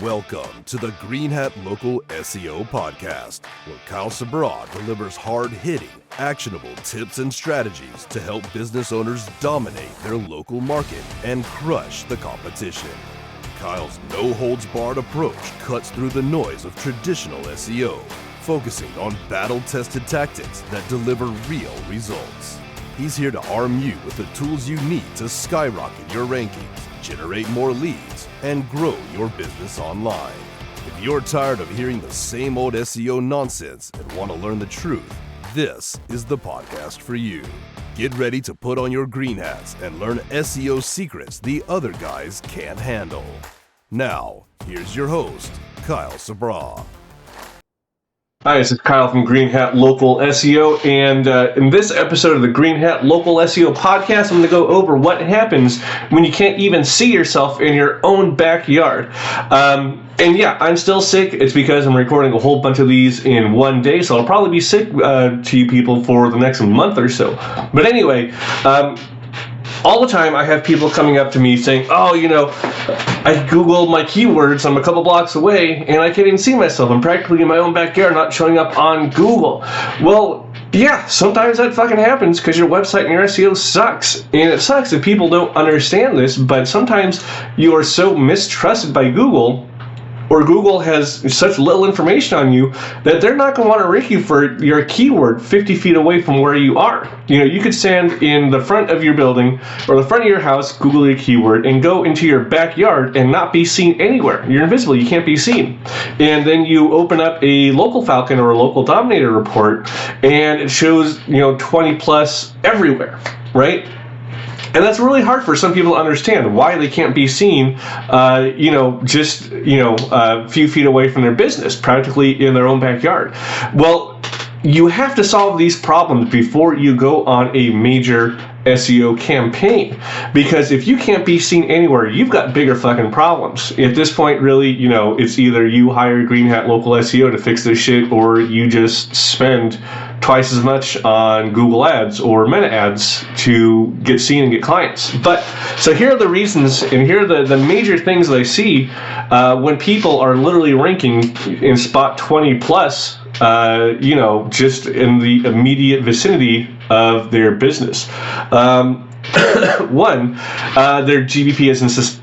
Welcome to the Green Hat Local SEO Podcast, where Kyle Cena'd delivers hard-hitting, actionable tips and strategies to help business owners dominate their local market and crush the competition. Kyle's no-holds-barred approach cuts through the noise of traditional SEO, focusing on battle-tested tactics that deliver real results. He's here to arm you with the tools you need to skyrocket your rankings, generate more leads, and grow your business online. If you're tired of hearing the same old SEO nonsense and want to learn the truth, this is the podcast for you. Get ready to put on your green hats and learn SEO secrets the other guys can't handle. Now, here's your host, Kyle Cena'd. Hi, this is Kyle from Green Hat Local SEO, and in this episode of the Green Hat Local SEO podcast, I'm going to go over what happens when you can't even see yourself in your own backyard. And yeah, I'm still sick. It's because I'm recording a whole bunch of these in one day, so I'll probably be sick to you people for the next month or so. But anyway, all the time I have people coming up to me saying, I Googled my keywords, I'm a couple blocks away, and I can't even see myself. I'm practically in my own backyard, not showing up on Google. Well, yeah, sometimes that fucking happens because your website and your SEO sucks. And it sucks if people don't understand this, but sometimes you are so mistrusted by Google, or Google has such little information on you that they're not going to want to rank you for your keyword 50 feet away from where you are. You could stand in the front of your building or the front of your house, Google your keyword, and go into your backyard and not be seen anywhere. You're invisible. You can't be seen. And then you open up a local Falcon or a local Dominator report, and it shows 20 plus everywhere, right? And that's really hard for some people to understand why they can't be seen, just a few feet away from their business, practically in their own backyard. Well, you have to solve these problems before you go on a major SEO campaign, because if you can't be seen anywhere, you've got bigger fucking problems. At this point, really, it's either you hire Green Hat Local SEO to fix this shit, or you just spend twice as much on Google Ads or Meta Ads to get seen and get clients. But so here are the reasons, and here are the major things that I see when people are literally ranking in spot 20 plus, just in the immediate vicinity of their business. One, their GBP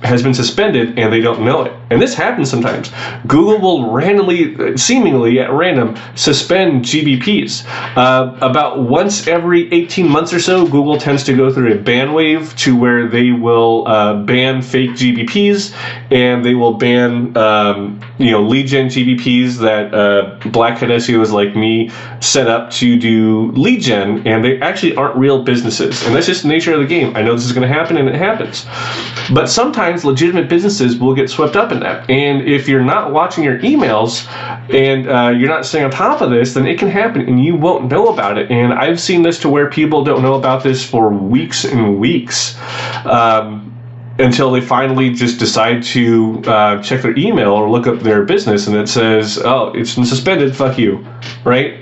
has been suspended and they don't know it. And this happens sometimes. Google will randomly, seemingly at random, suspend GBPs. About once every 18 months or so, Google tends to go through a ban wave to where they will ban fake GBPs, and they will ban lead gen GBPs that blackhat SEOs like me set up to do lead gen, and they actually aren't real businesses. And that's just the nature of the game. I know this is going to happen, and it happens. But sometimes legitimate businesses will get swept up in that. And if you're not watching your emails and you're not staying on top of this, then it can happen and you won't know about it. And I've seen this to where people don't know about this for weeks and weeks until they finally just decide to check their email or look up their business and it says, oh, it's been suspended, fuck you, right?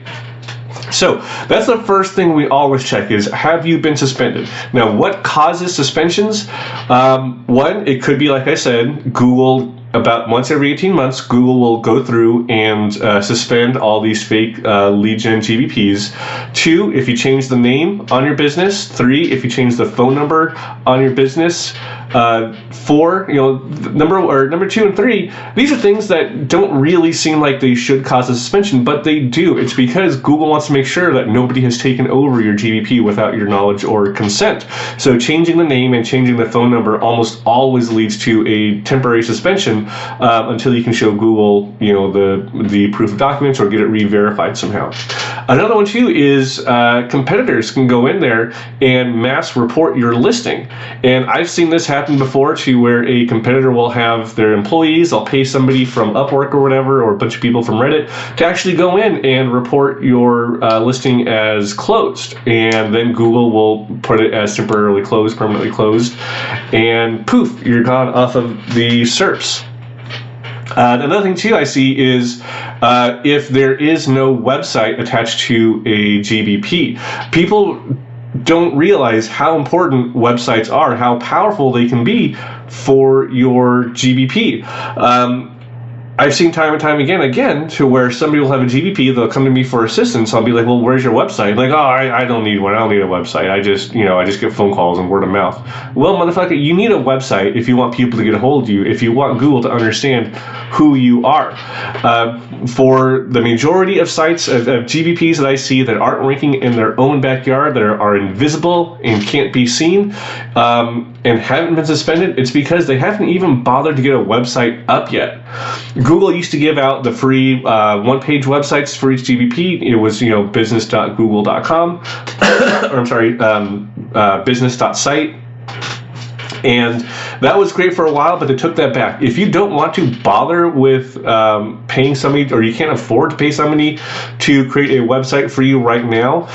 So that's the first thing we always check is, have you been suspended? Now, what causes suspensions? One, it could be, like I said, Google. About once every 18 months, Google will go through and suspend all these fake lead gen GBPs. Two, if you change the name on your business. Three, if you change the phone number on your business. Four, number two and three, these are things that don't really seem like they should cause a suspension, but they do. It's because Google wants to make sure that nobody has taken over your GBP without your knowledge or consent. So changing the name and changing the phone number almost always leads to a temporary suspension until you can show Google, the proof of documents or get it re-verified somehow. Another one too is competitors can go in there and mass report your listing. And I've seen this happen before to where a competitor will have their employees, I'll pay somebody from Upwork or whatever, or a bunch of people from Reddit to actually go in and report your listing as closed. And then Google will put it as temporarily closed, permanently closed, and poof, you're gone off of the SERPs. Another thing too I see is if there is no website attached to a GBP, people don't realize how important websites are, how powerful they can be for your GBP. I've seen time and time again, to where somebody will have a GBP, they'll come to me for assistance. I'll be like, well, where's your website? Like, oh, I don't need one. I don't need a website. I just get phone calls and word of mouth. Well, motherfucker, you need a website if you want people to get a hold of you, if you want Google to understand who you are. For the majority of sites, of GBPs that I see that aren't ranking in their own backyard, that are invisible and can't be seen, and haven't been suspended, it's because they haven't even bothered to get a website up yet. Google used to give out the free one-page websites for each GBP. It was, business.google.com, or I'm sorry, business.site. And that was great for a while, but they took that back. If you don't want to bother with paying somebody, or you can't afford to pay somebody to create a website for you right now,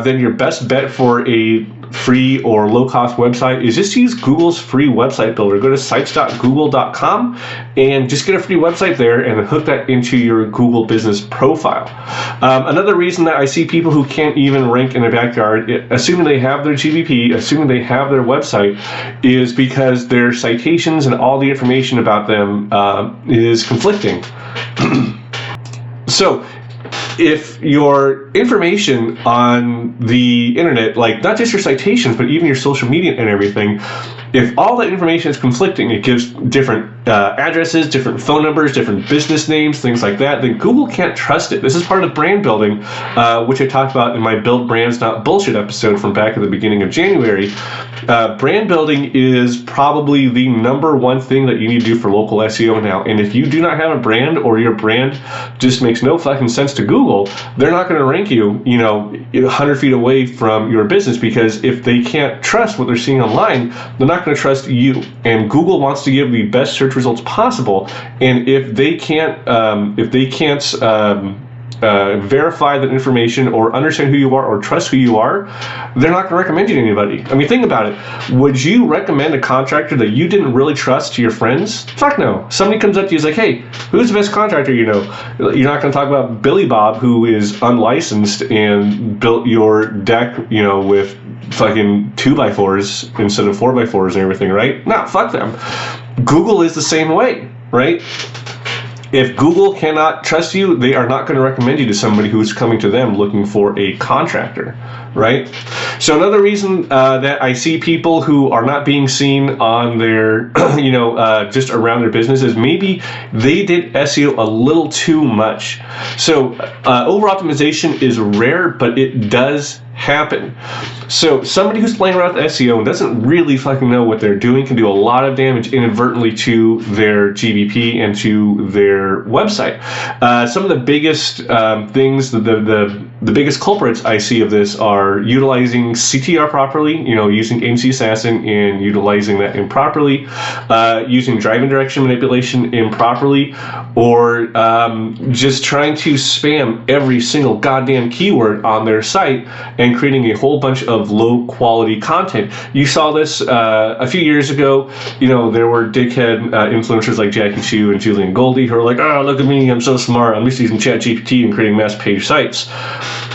then your best bet for a free or low-cost website is just use Google's free website builder. Go to sites.google.com and just get a free website there and then hook that into your Google business profile. Another reason that I see people who can't even rank in their backyard, assuming they have their GBP, assuming they have their website, is because their citations and all the information about them is conflicting. So, if your information on the internet, like not just your citations, but even your social media and everything, if all that information is conflicting, it gives different addresses, different phone numbers, different business names, things like that, then Google can't trust it. This is part of brand building, which I talked about in my Build Brands Not Bullshit episode from back at the beginning of January. Brand building is probably the number one thing that you need to do for local SEO now. And if you do not have a brand, or your brand just makes no fucking sense to Google, they're not going to rank you, 100 feet away from your business, because if they can't trust what they're seeing online, they're not going to trust you. And Google wants to give the best search results possible. And if they can't verify that information, or understand who you are, or trust who you are, they're not going to recommend you to anybody. I mean, think about it. Would you recommend a contractor that you didn't really trust to your friends? Fuck no. Somebody comes up to you and is like, hey, who's the best contractor you know? You're not going to talk about Billy Bob, who is unlicensed and built your deck, with fucking 2x4s instead of 4x4s and everything, right? No, fuck them. Google is the same way, right? If Google cannot trust you, they are not going to recommend you to somebody who is coming to them looking for a contractor, right? So another reason that I see people who are not being seen on their, just around their business, is maybe they did SEO a little too much. So over-optimization is rare, but it does happen. So somebody who's playing around with SEO and doesn't really fucking know what they're doing can do a lot of damage inadvertently to their GBP and to their website. Some of the biggest things, the biggest culprits I see of this are utilizing CTR properly, using agency assassin and utilizing that improperly, using driving direction manipulation improperly, or just trying to spam every single goddamn keyword on their site and creating a whole bunch of low quality content. You saw this a few years ago. There were dickhead influencers like Jackie Chu and Julian Goldie who are like, oh, look at me, I'm so smart, I'm just using ChatGPT and creating mass page sites.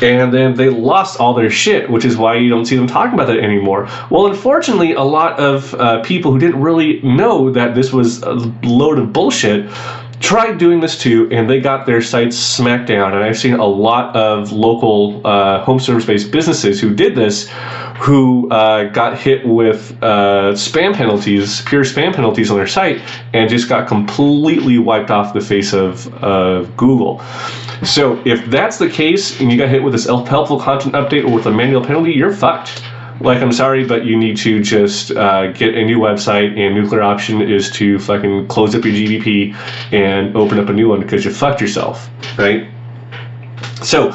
And then they lost all their shit, which is why you don't see them talking about that anymore. Well, unfortunately, a lot of people who didn't really know that this was a load of bullshit tried doing this too, and they got their sites smacked down. And I've seen a lot of local home service-based businesses who did this, who got hit with spam penalties, pure spam penalties on their site, and just got completely wiped off the face of Google. So if that's the case, and you got hit with this helpful content update or with a manual penalty, you're fucked. Like, I'm sorry, but you need to just get a new website, and nuclear option is to fucking close up your GBP and open up a new one, because you fucked yourself, right? So,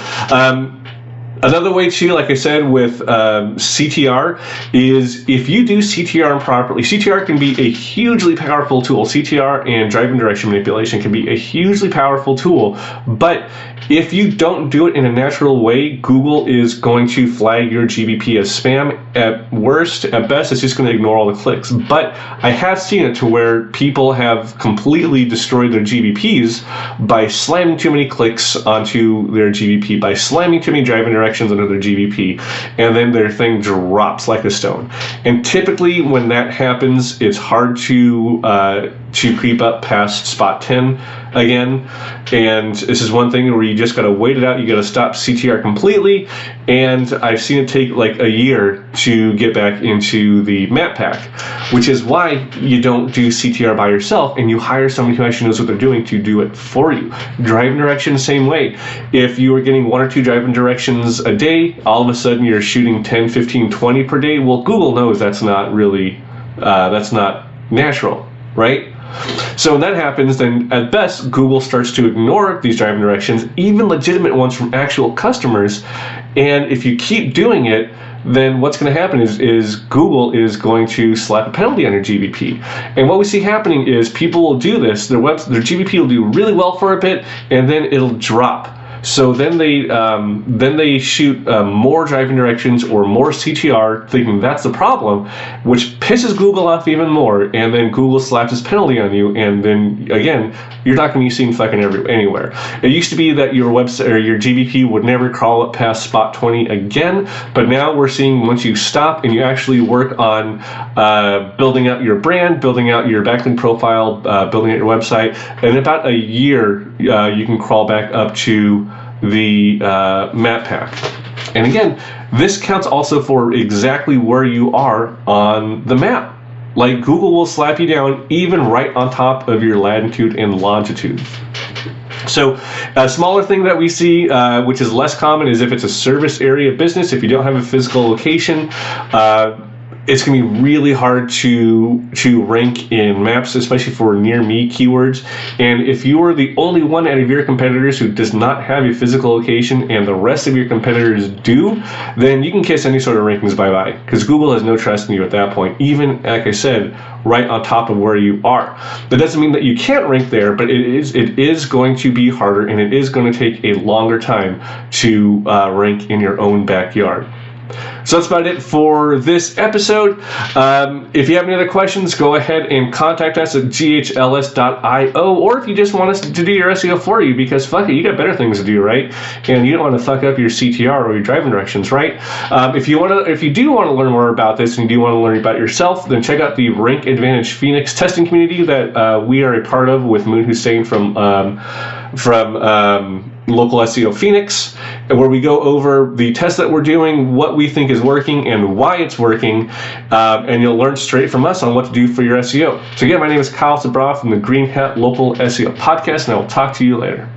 another way too, like I said, with CTR, is if you do CTR improperly, CTR can be a hugely powerful tool. CTR and driving direction manipulation can be a hugely powerful tool, but if you don't do it in a natural way, Google is going to flag your GBP as spam. At worst, at best, it's just going to ignore all the clicks. But I have seen it to where people have completely destroyed their GBPs by slamming too many clicks onto their GBP, by slamming too many driving directions under their GBP, and then their thing drops like a stone. And typically when that happens, it's hard to to creep up past spot 10 again. And this is one thing where you just got to wait it out. You got to stop CTR completely. And I've seen it take like a year to get back into the map pack, which is why you don't do CTR by yourself and you hire somebody who actually knows what they're doing to do it for you. Driving directions, same way. If you were getting 1 or 2 driving directions a day, all of a sudden you're shooting 10, 15, 20 per day. Well, Google knows that's not really, that's not natural, right? So when that happens, then at best, Google starts to ignore these driving directions, even legitimate ones from actual customers. And if you keep doing it, then what's going to happen is Google is going to slap a penalty on your GBP. And what we see happening is people will do this, their GBP will do really well for a bit, and then it'll drop. So then they shoot more driving directions or more CTR, thinking that's the problem, which pisses Google off even more. And then Google slaps his penalty on you, and then again, you're not going to be seen fucking anywhere. It used to be that your website or your GBP would never crawl up past spot 20 again, but now we're seeing once you stop and you actually work on building out your brand, building out your backlink profile, building out your website, in about a year you can crawl back up to the map pack. And again, this counts also for exactly where you are on the map. Like, Google will slap you down even right on top of your latitude and longitude. So a smaller thing that we see, which is less common, is if it's a service area business, if you don't have a physical location, it's going to be really hard to rank in maps, especially for near me keywords. And if you are the only one out of your competitors who does not have a physical location and the rest of your competitors do, then you can kiss any sort of rankings bye-bye, because Google has no trust in you at that point, even, like I said, right on top of where you are. That doesn't mean that you can't rank there, but it is going to be harder, and it is going to take a longer time to rank in your own backyard. So that's about it for this episode. If you have any other questions, go ahead and contact us atghls.io, or if you just want us to do your SEO for you, because fuck it, you got better things to do, right? And you don't want to fuck up your CTR or your driving directions, right? If you do want to learn more about this and you do want to learn about yourself, then check out the Rank Advantage Phoenix testing community that we are a part of with Moon Hussein from Local SEO Phoenix, where we go over the tests that we're doing, what we think is working, and why it's working, and you'll learn straight from us on what to do for your SEO. So again, my name is Kyle Sabra from the Green Hat Local SEO Podcast, and I will talk to you later.